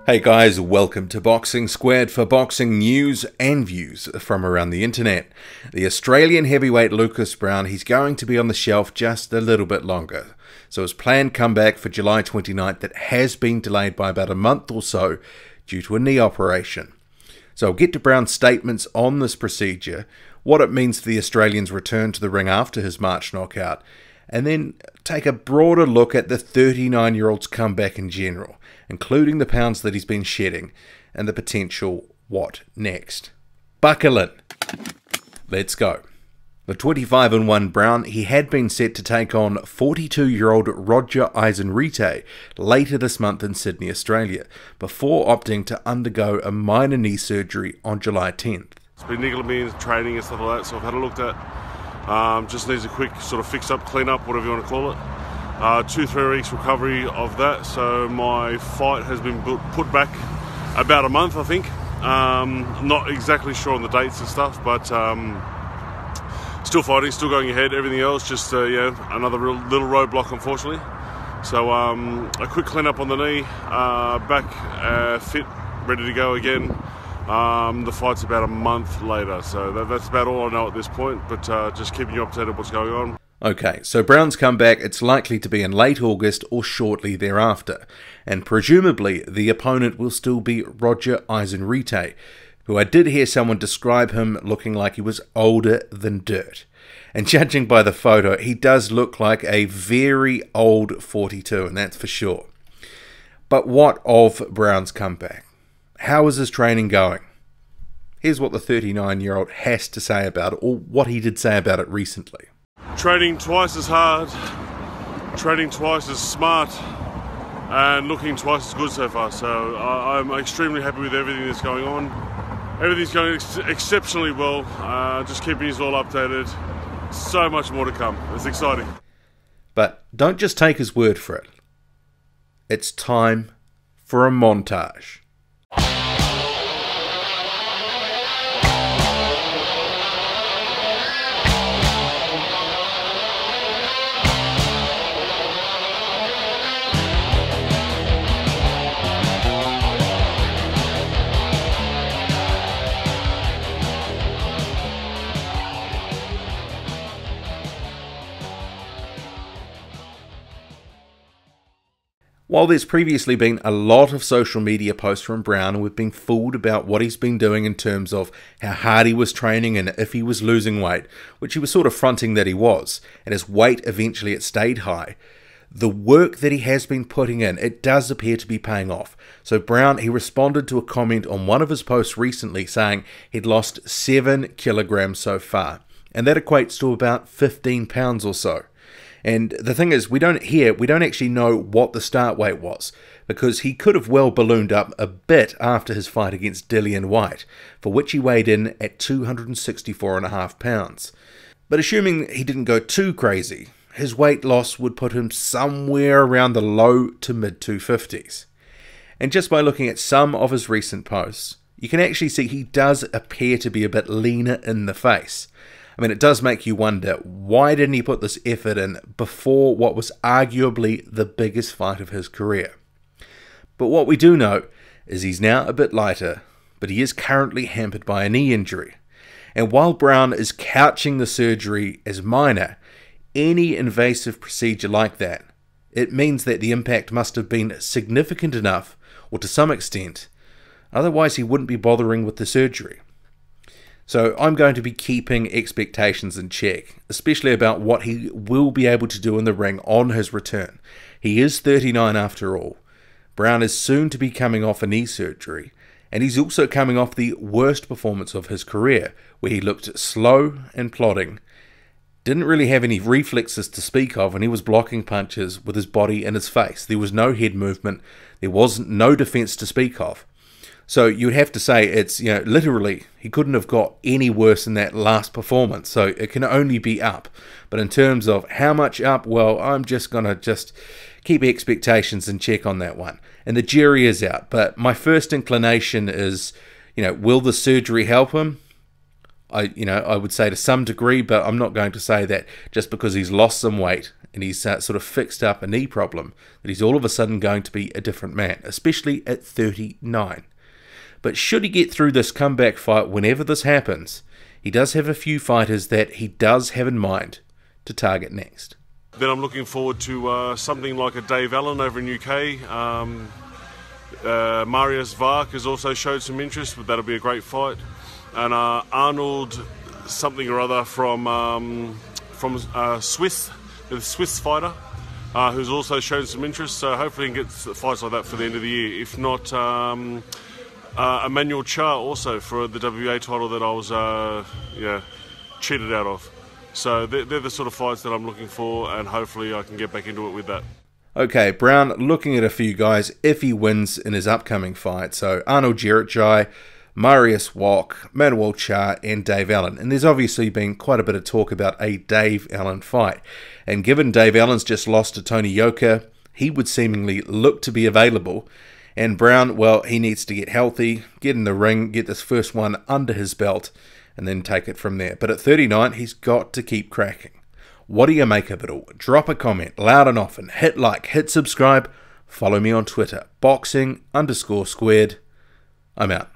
Hey guys, welcome to Boxing Squared for boxing news and views from around the internet. The Australian heavyweight Lucas Browne, he's going to be on the shelf just a little bit longer. So his planned comeback for July 29th that has been delayed by about a month or so due to a knee operation. So I'll get to Browne's statements on this procedure, what it means for the Australian's return to the ring after his March knockout, and then take a broader look at the 39-year-old's comeback in general, including the pounds that he's been shedding and the potential what next. Buckle in. Let's go. The 25-1 Browne, he had been set to take on 42-year-old Roger Eisenreich later this month in Sydney, Australia, before opting to undergo a minor knee surgery on July 10th. It's been niggling me in training and stuff like that, so I've had a look at just needs a quick sort of fix up, clean up, whatever you want to call it. 2-3 weeks recovery of that, so my fight has been put back about a month, I think. Not exactly sure on the dates and stuff, but still fighting, still going ahead. Everything else, just another little roadblock, unfortunately. So a quick clean up on the knee, back fit, ready to go again. The fight's about a month later, so that's about all I know at this point, but just keeping you updated on what's going on. Okay, so Browne's comeback, it's likely to be in late August or shortly thereafter, and presumably the opponent will still be Roger Eisenreich, who I did hear someone describe him looking like he was older than dirt. And judging by the photo, he does look like a very old 42, and that's for sure. But what of Browne's comeback? How is his training going? Here's what the 39-year-old has to say about it, or what he did say about it recently. Training twice as hard, training twice as smart, and looking twice as good so far. So I'm extremely happy with everything that's going on. Everything's going exceptionally well. Just keeping you all updated. So much more to come. It's exciting. But don't just take his word for it. It's time for a montage. While there's previously been a lot of social media posts from Browne and we've been fooled about what he's been doing in terms of how hard he was training and if he was losing weight, which he was sort of fronting that he was, and his weight eventually it stayed high, the work that he has been putting in, it does appear to be paying off. So Browne, he responded to a comment on one of his posts recently saying he'd lost 7 kilograms so far, and that equates to about 15 pounds or so. And the thing is, we don't actually know what the start weight was, because he could have well ballooned up a bit after his fight against Dillian Whyte, for which he weighed in at 264.5 pounds. But assuming he didn't go too crazy, his weight loss would put him somewhere around the low to mid 250s. And just by looking at some of his recent posts, you can actually see he does appear to be a bit leaner in the face. I mean, it does make you wonder, why didn't he put this effort in before what was arguably the biggest fight of his career? But what we do know is he's now a bit lighter, but he is currently hampered by a knee injury. And while Browne is couching the surgery as minor, any invasive procedure like that, it means that the impact must have been significant enough, or to some extent, otherwise he wouldn't be bothering with the surgery. So I'm going to be keeping expectations in check, especially about what he will be able to do in the ring on his return. He is 39 after all. Browne is soon to be coming off a knee surgery, and he's also coming off the worst performance of his career, where he looked slow and plodding, didn't really have any reflexes to speak of, and he was blocking punches with his body and his face. There was no head movement, there was no defense to speak of. So you'd have to say it's, literally, he couldn't have got any worse than that last performance. So it can only be up. But in terms of how much up, well, I'm just going to keep expectations in check on that one. And the jury is out. But my first inclination is, will the surgery help him? I would say to some degree, but I'm not going to say that just because he's lost some weight and he's sort of fixed up a knee problem, that he's all of a sudden going to be a different man, especially at 39. But should he get through this comeback fight whenever this happens, he does have a few fighters that he does have in mind to target next. Then I'm looking forward to something like a Dave Allen over in UK. Marius Vark has also showed some interest, but that'll be a great fight. And Arnold something or other from Swiss, the Swiss fighter, who's also shown some interest. So hopefully he can get fights like that for the end of the year. If not, Emmanuel Cha also for the WA title that I was cheated out of. So they're the sort of fights that I'm looking for, and hopefully I can get back into it with that. Okay, Browne looking at a few guys if he wins in his upcoming fight. So Arnold Jai, Marius Wok, Manuel Cha, and Dave Allen. And there's obviously been quite a bit of talk about a Dave Allen fight. And given Dave Allen's just lost to Tony Yoka, he would seemingly look to be available. And Browne, well, he needs to get healthy, get in the ring, get this first one under his belt, and then take it from there. But at 39, he's got to keep cracking. What do you make of it all? Drop a comment loud and often. Hit like, hit subscribe. Follow me on Twitter, boxing_squared. I'm out.